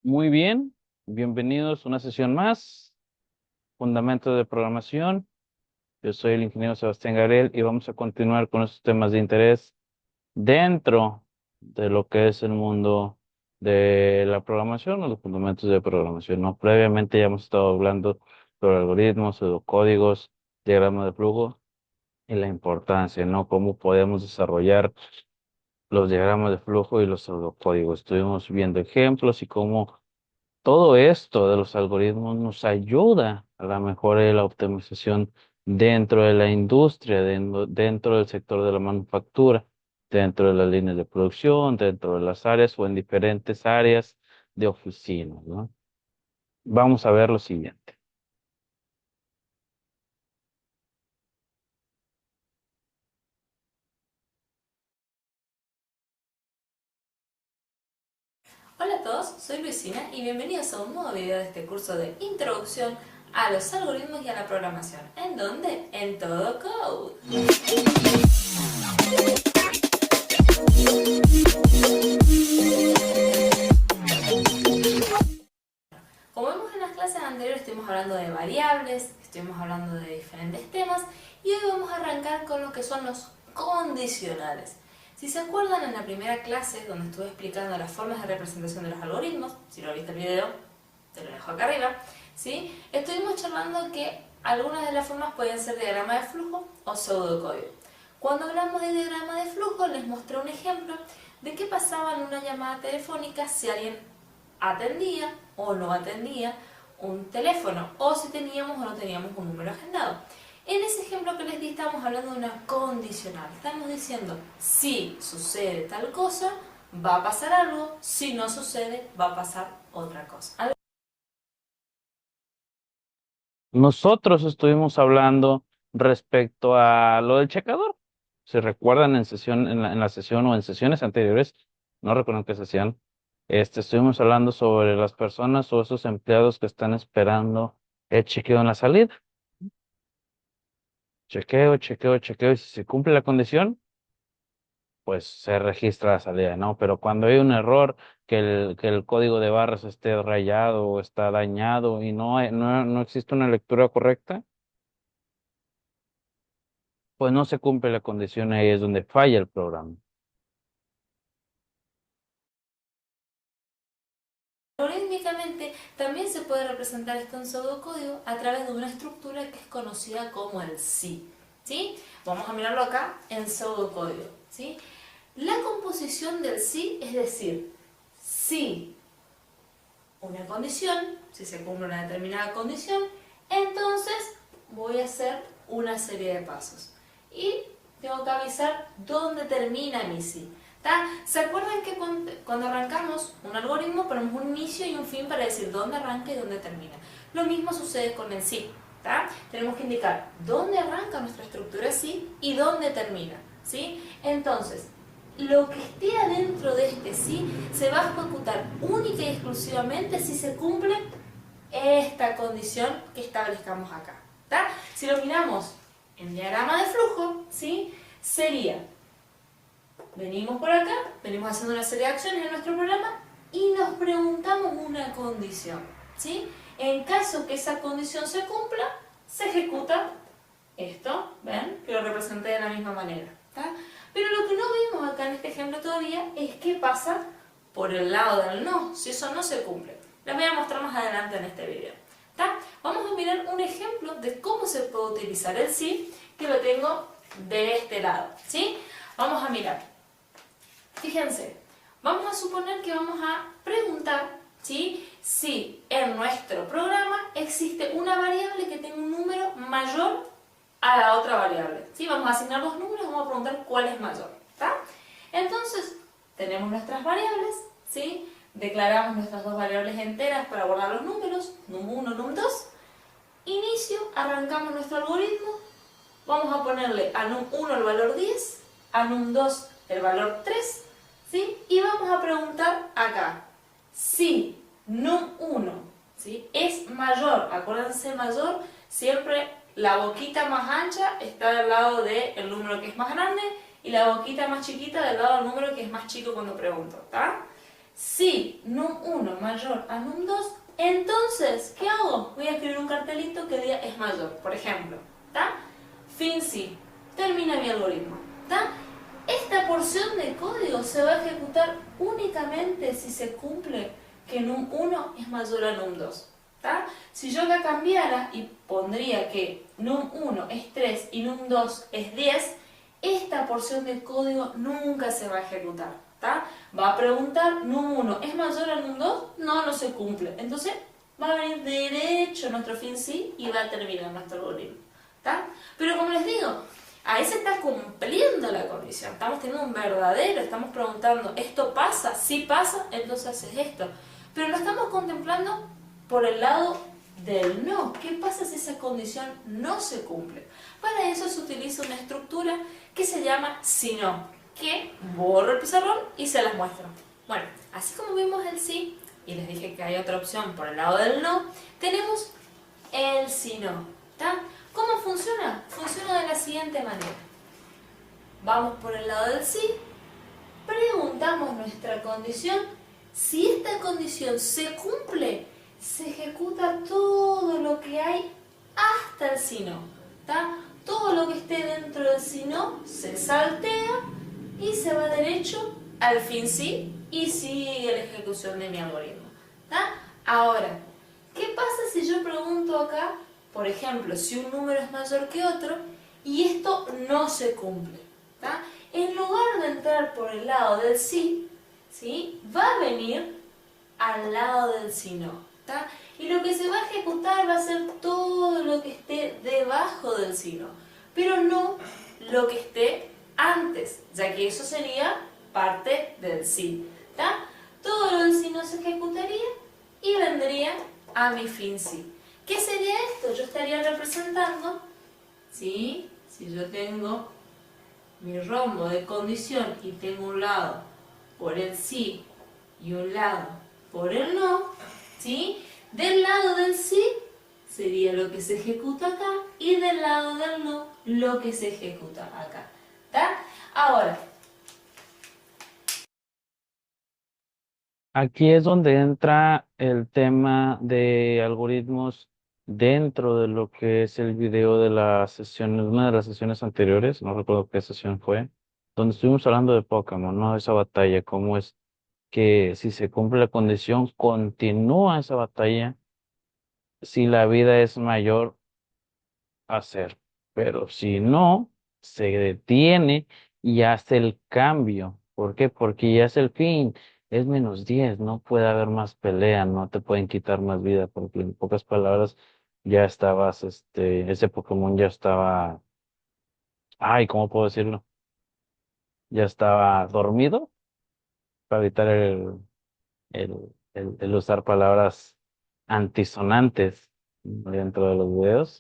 Muy bien, bienvenidos a una sesión más, Fundamentos de Programación. Yo soy el ingeniero Sebastián Gabriel y vamos a continuar con estos temas de interés dentro de lo que es el mundo de la programación o los fundamentos de programación, ¿no? Previamente ya hemos estado hablando sobre algoritmos, pseudocódigos, diagramas de flujo y la importancia, ¿no? Cómo podemos desarrollar los diagramas de flujo y los pseudocódigos. Estuvimos viendo ejemplos y cómo todo esto de los algoritmos nos ayuda a la mejora y la optimización dentro de la industria, dentro del sector de la manufactura, dentro de las líneas de producción, dentro de las áreas o en diferentes áreas de oficina, ¿no? Vamos a ver lo siguiente. Hola a todos, soy Luisina y bienvenidos a un nuevo video de este curso de Introducción a los algoritmos y a la programación. ¿En dónde? En Todo Code. Como vimos en las clases anteriores, estuvimos hablando de variables, estuvimos hablando de diferentes temas y hoy vamos a arrancar con lo que son los condicionales. Si se acuerdan, en la primera clase donde estuve explicando las formas de representación de los algoritmos, si no viste el video, te lo dejo acá arriba, ¿sí? Estuvimos charlando que algunas de las formas pueden ser diagrama de flujo o pseudocódigo. Cuando hablamos de diagrama de flujo, les mostré un ejemplo de qué pasaba en una llamada telefónica si alguien atendía o no atendía un teléfono, o si teníamos o no teníamos un número agendado. En ese ejemplo que les di estamos hablando de una condicional. Estamos diciendo, si sucede tal cosa, va a pasar algo, si no sucede, va a pasar otra cosa. Nosotros estuvimos hablando respecto a lo del checador. Si recuerdan en la sesión o en sesiones anteriores, no recuerdo en qué sesión, estuvimos hablando sobre las personas o esos empleados que están esperando el chequeo en la salida. Chequeo, chequeo, chequeo, y si se cumple la condición, pues se registra la salida, ¿no? Pero cuando hay un error, que el código de barras esté rayado o está dañado y no existe una lectura correcta, pues no se cumple la condición, ahí es donde falla el programa. Algorítmicamente también se puede representar esto en pseudocódigo a través de una estructura que es conocida como el si. ¿Sí? Vamos a mirarlo acá en pseudocódigo. ¿Sí? La composición del si, es decir, si una condición, si se cumple una determinada condición, entonces voy a hacer una serie de pasos. Y tengo que avisar dónde termina mi si. ¿Se acuerdan que cuando arrancamos un algoritmo ponemos un inicio y un fin para decir dónde arranca y dónde termina? Lo mismo sucede con el si. Tenemos que indicar dónde arranca nuestra estructura si y dónde termina. ¿Sí? Entonces, lo que esté adentro de este sí se va a ejecutar única y exclusivamente si se cumple esta condición que establezcamos acá. Si lo miramos en diagrama de flujo, ¿sí? Sería, venimos por acá, venimos haciendo una serie de acciones en nuestro programa y nos preguntamos una condición. ¿Sí? En caso que esa condición se cumpla, se ejecuta esto, ¿ven? Que lo representé de la misma manera. Pero lo que no vimos acá en este ejemplo todavía es qué pasa por el lado del no, si eso no se cumple. Les voy a mostrar más adelante en este video. Vamos a mirar un ejemplo de cómo se puede utilizar el sí, que lo tengo de este lado. ¿Sí? Vamos a mirar. Fíjense, vamos a suponer que vamos a preguntar, ¿sí?, si en nuestro programa existe una variable que tenga un número mayor a la otra variable. ¿Sí? Vamos a asignar dos números y vamos a preguntar cuál es mayor. Entonces, tenemos nuestras variables, ¿sí? Declaramos nuestras dos variables enteras para guardar los números, num1, num2. Inicio, arrancamos nuestro algoritmo. Vamos a ponerle a num1 el valor 10, a num2 el valor 3, ¿sí? Y vamos a preguntar acá, si num1, ¿sí?, es mayor, acuérdense, mayor, siempre la boquita más ancha está del lado del número que es más grande y la boquita más chiquita del lado del número que es más chico cuando pregunto, Si num1 mayor a num2, entonces, ¿qué hago? Voy a escribir un cartelito que diga es mayor, por ejemplo, ¿está? Fin si, termina mi algoritmo, ¿está? Esta porción de código se va a ejecutar únicamente si se cumple que num1 es mayor a num2, ¿está? Si yo la cambiara y pondría que num1 es 3 y num2 es 10, esta porción de código nunca se va a ejecutar, ¿está? Va a preguntar, num1 es mayor a num2, no, no se cumple. Entonces va a venir derecho nuestro fin sí y va a terminar nuestro algoritmo, ¿está? Pero como les digo, ahí se está cumpliendo la condición, estamos teniendo un verdadero, estamos preguntando, ¿esto pasa? Si pasa, entonces haces esto. Pero lo estamos contemplando por el lado del no. ¿Qué pasa si esa condición no se cumple? Para eso se utiliza una estructura que se llama si no, que borro el pizarrón y se las muestro. Bueno, así como vimos el sí, y les dije que hay otra opción por el lado del no, tenemos el si no, ¿está? ¿Cómo funciona? Funciona de la siguiente manera. Vamos por el lado del sí, preguntamos nuestra condición. Si esta condición se cumple, se ejecuta todo lo que hay hasta el si no, ¿está? Todo lo que esté dentro del si no se saltea y se va derecho al fin sí y sigue la ejecución de mi algoritmo, ¿está? Ahora, ¿qué pasa si yo pregunto acá, por ejemplo, si un número es mayor que otro y esto no se cumple, ¿está? En lugar de entrar por el lado del sí, ¿sí? Va a venir al lado del si no, ¿está? Y lo que se va a ejecutar va a ser todo lo que esté debajo del si no, pero no lo que esté antes, ya que eso sería parte del sí, ¿está? Todo lo del si no se ejecutaría y vendría a mi fin sí. ¿Qué sería esto? Yo estaría representando, ¿sí? Si yo tengo mi rombo de condición y tengo un lado por el sí y un lado por el no, ¿sí? Del lado del sí sería lo que se ejecuta acá y del lado del no lo que se ejecuta acá, ¿está? Ahora, Aquí es donde entra el tema de algoritmos dentro de lo que es el video de la sesión, una de las sesiones anteriores, no recuerdo qué sesión fue, donde estuvimos hablando de Pokémon, ¿no? Esa batalla, cómo es que si se cumple la condición, continúa esa batalla si la vida es mayor a cero. Pero si no, se detiene y hace el cambio. ¿Por qué? Porque ya es el fin. Es -10, no puede haber más pelea, no te pueden quitar más vida, porque en pocas palabras ya estabas, ese Pokémon ya estaba, ay, ¿cómo puedo decirlo? Ya estaba dormido para evitar el usar palabras antisonantes dentro de los videos.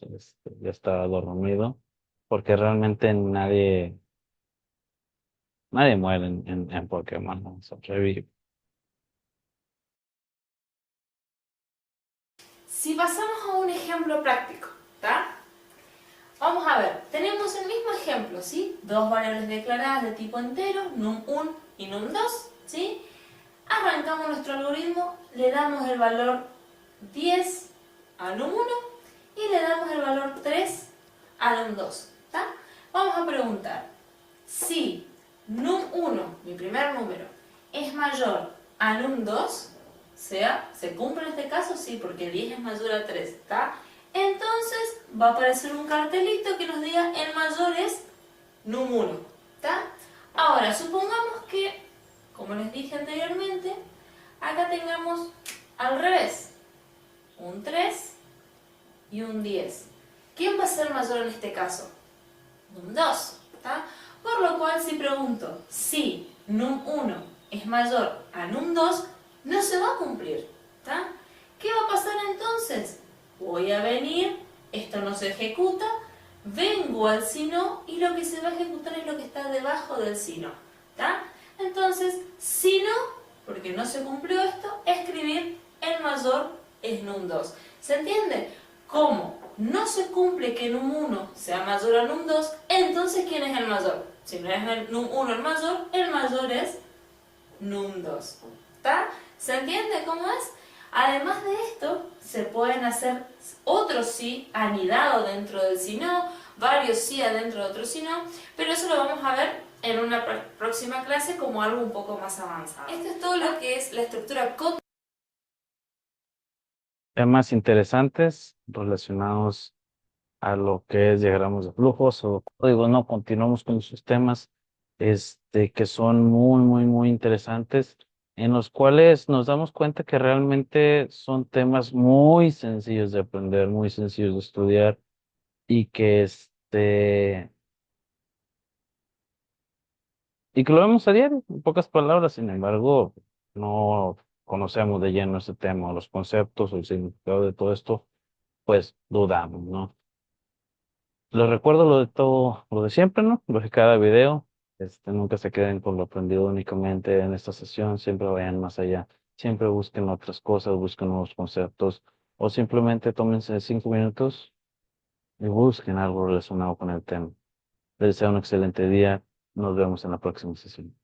Ya estaba dormido, porque realmente nadie muere en Pokémon, ¿no? Sobrevive. si pasamos a un ejemplo práctico, ¿está? Vamos a ver, tenemos el mismo ejemplo, ¿sí? Dos variables declaradas de tipo entero, num1 y num2, ¿sí? Arrancamos nuestro algoritmo, le damos el valor 10 a num1 y le damos el valor 3 a num2, ¿está? Vamos a preguntar, si num1, mi primer número, es mayor a num2, o sea, ¿se cumple en este caso? Sí, porque 10 es mayor a 3, ¿está? Entonces va a aparecer un cartelito que nos diga el mayor es num1, ¿está? Ahora, supongamos que, como les dije anteriormente, acá tengamos al revés, un 3 y un 10. ¿Quién va a ser mayor en este caso? Num2, ¿está? Por lo cual, si pregunto si num1 es mayor a num2, no se va a cumplir, ¿está? ¿Qué va a pasar entonces? Voy a venir, esto no se ejecuta, vengo al si no y lo que se va a ejecutar es lo que está debajo del si no, ¿está? Entonces, si no, porque no se cumplió esto, escribir el mayor es num2. ¿Se entiende? Como no se cumple que num1 sea mayor a num2, entonces ¿quién es el mayor? Si no es el num1 el mayor es num2. ¿Está? ¿Se entiende cómo es? Además de esto, se pueden hacer otros sí anidados dentro del si no, varios sí adentro de otros si no, pero eso lo vamos a ver en una próxima clase como algo un poco más avanzado. Esto es todo lo que es la estructura cognitiva. Temas interesantes relacionados a lo que es diagramas de flujos o códigos, no, continuamos con sus temas, que son muy, muy, muy interesantes, en los cuales nos damos cuenta que realmente son temas muy sencillos de aprender, muy sencillos de estudiar y que y que lo vemos a diario, en pocas palabras, sin embargo, no conocemos de lleno ese tema, los conceptos, el significado de todo esto, pues dudamos, ¿no? Les recuerdo lo de todo, lo de siempre, ¿no? Lo de cada video. Nunca se queden con lo aprendido únicamente en esta sesión, siempre vayan más allá. Siempre busquen otras cosas, busquen nuevos conceptos o simplemente tómense 5 minutos y busquen algo relacionado con el tema. Les deseo un excelente día. Nos vemos en la próxima sesión.